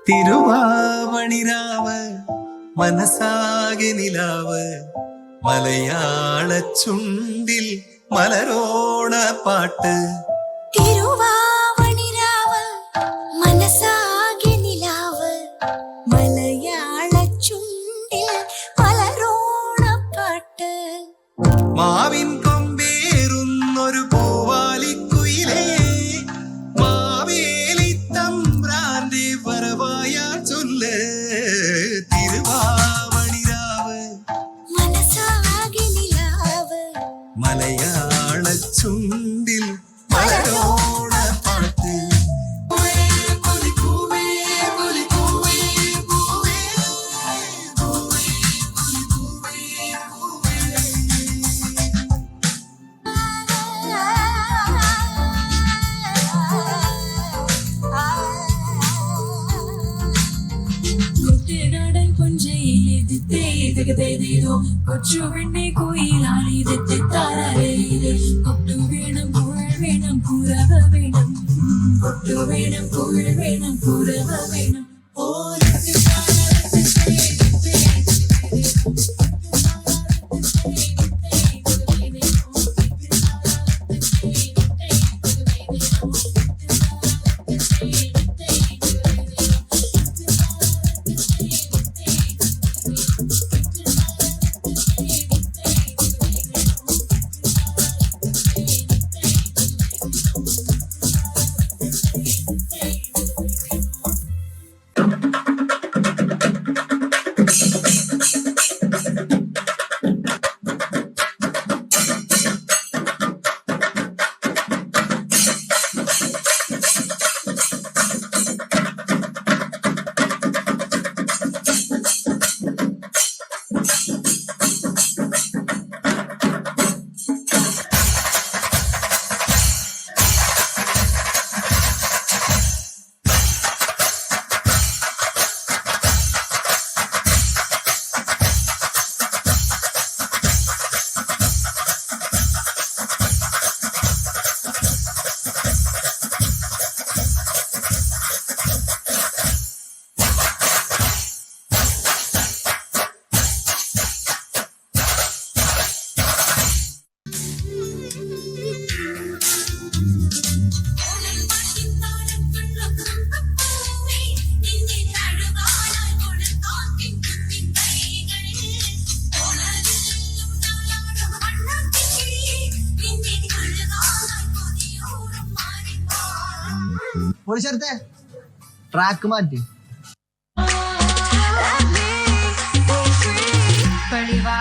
തിരുവാവണിരാവ് മനസാകെ നിലാവ് മലയാള ചുണ്ടിൽ മലരോണ പാട്ട്. തിരുവാവണിരാവ് മനസാകെ നിലാവ് മലയാള ചുണ്ടിൽ മലരോണ പാട്ട്. മാവിൻ കൊമ്പേറുന്നൊരു പൂവാലിക്കുയിലേ മാവേലി തമ്പ്രാന്റെ വരവായ ചൊല്ല്. തിരുവാവണിരാവ് മനസാകെ നിലാവ് മലയാള ചുണ്ടിൽ മലരോണ പാട്ട്. കൊച്ചു പെണ്ണെ കോയിലാളി തെറ്റാറിയില്ലേ. കൊട്ടു വേണം പുഴ വേണം പുറവ വേണം. കൊട്ടു വേണം പുഴ വേണം പുറവ വേണം. പൊളിച്ചെടുത്തേ ട്രാക്ക് മാറ്റി. പടിവാ